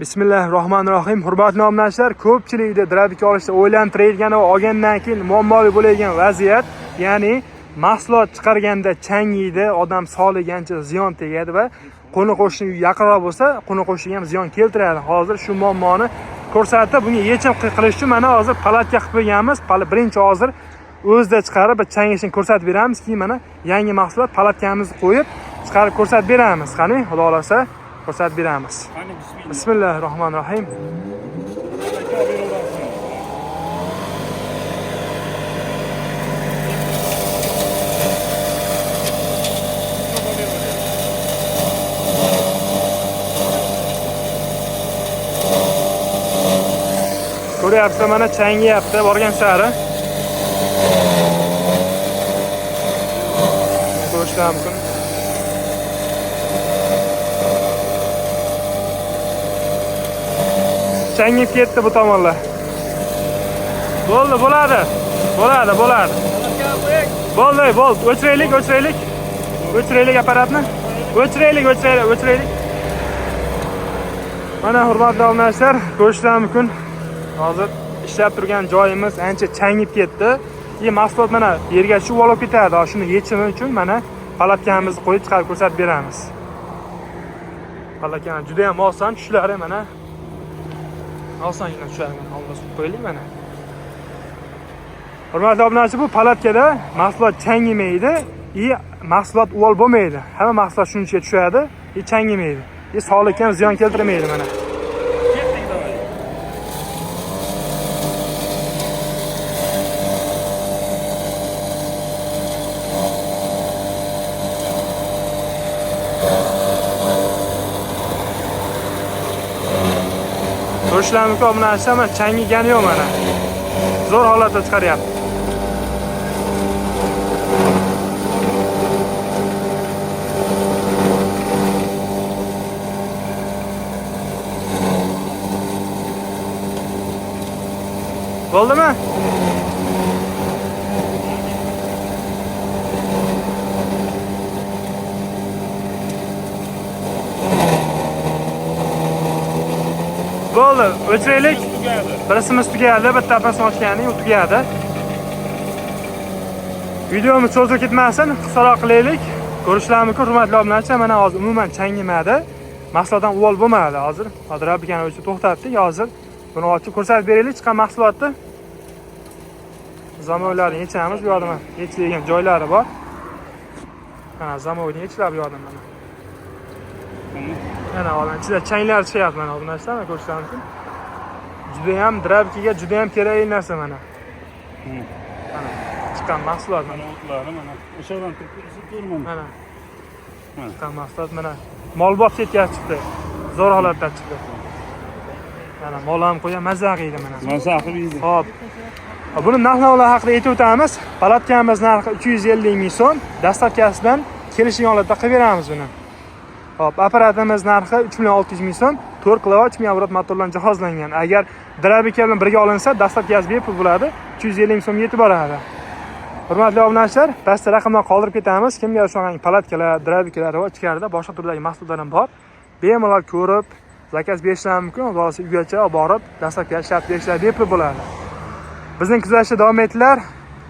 Bismillahirrohmanirrohim. Hurmatli obunachilar, ko'pchilikda drabika olishda o'ylantiradigan va olgandan keyin muammoviy bo'ladigan vaziyat, ya'ni mahsulot chiqarganda changiydi, odam soligancha ziyon tegadi va qo'ni qo'shni yaqinroq bo'lsa, qo'ni qo'shniga ham ziyon keltiradi. Hozir shu muammoni ko'rsatib, bunga yechim qilish uchun mana hozir palatka qilib qo'yganmiz. Birinchi hozir o'zida chiqarib changishini ko'rsatib beramiz, keyin mana yangi mahsulot palatkamizni qo'yib chiqarib ko'rsatib beramiz. Qani, xudo xolasa ko'rsatib beramiz. Bismillahirrohmanirrohim. Ko'ryapsiz, mana changiyapti borgan sari. Ko'rishlar mumkin. Changib ketdi bu tomonlar. Bo'ldi, bo'ladi. Bo'ldi. O'chiraylik apparatni. O'chiraylik. Mana hurmatli obunachilar, ko'rishlar mumkin. Hozir ishlab turgan joyimiz ancha changib ketdi. Mahsulot mana yerga tushib olib ketadi. Shuni yechimi uchun mana palatkamizni qo'yib chiqarib ko'rsatib beramiz. Palatkani juda ham oson, tushlari mana osongina tushadi. Hozir qo'yaylik mana. Hurmatli obunachi, bu palatkada mahsulot changimaydi, mahsulot uvol bo'lmaydi. Hamma mahsulot shuncha tushadi, changimaydi. Sog'likka ham ziyon keltirmaydi mana. Ko'rishlar mumkin, obunachilar, mana changigani yo'q mana. Zo'r holatda chiqaryapti. Bo'ldimi? Bo'ldi, o'chiraylik. Birisimiz tugadi, bitta apasini ochganing u tugadi. Videomiz cho'zib ketmasin, qisqaroq qilaylik. Ko'rishlar mumkin, hurmatli obunachilar, mana hozir umuman changimadi. Mahsulotdan uvol bo'lmadi hozir. Drabikani o'chirib to'xtatdik. Hozir buni ochib ko'rsatib beraylik, chiqqan mahsulotni. Zamoylarni yechamiz, bu yerda yechilgan joylari bor. Mana zamoyni yechilib bu yerda mana. Mana hozir ichida changlar chiqyapti mana obunachilar, ko'rishlar mumkin. Juda ham drabikaga juda ham kerakli narsa mana. Mana chiqqan mahsulot mana o'tlari mana. O'shadan turibman. Mana. Chiqqan mahsulot mana molbop ketyapti chiqdi. Zo'r holatda chiqdi. Mana mol ham qo'ygan mazza qildi mana. Mazza qildi. Xo'p. Buni narx-navolar haqida aytib o'tamiz. Palatkamiz narxi 350 ming so'm. Dastavkasidan kelishgan holatda qilib beramiz buni. Hop, apparatimiz narxi 3.600 ming so'm, 4 kilovat 3000 obrat motor bilan jihozlangan. Agar drabika bilan birga olinsa, dastavkasi bepul bo'ladi, 350 ming so'm yetib boradi. Hurmatli obunachilar, pastda raqamlar qoldirib ketamiz. Kimga shunaqa palatkalar, drabikalar va ichkarida boshqa turdagi mahsulotlar ham bor. Bemalol ko'rib, zakaz berishlari mumkin. O'zi uygacha olib borib, dastavka ishlab berishlar bepul bo'ladi. Bizning kuzatishda davom etinglar.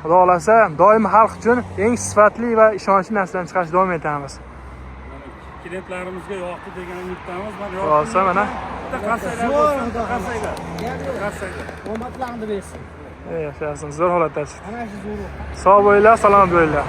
Xudo xolasa, doim xalq uchun eng sifatli va ishonchli narsalarni chiqarishga davom etamiz. Klientlarimizga yoqdi degan umiddamiz. Mana qarsaylar. Omadlarni bersin. Yaxshi, zo'r holatda chiqdi. Ana shu zo'r. Sog' bo'linglar, salomat bo'linglar.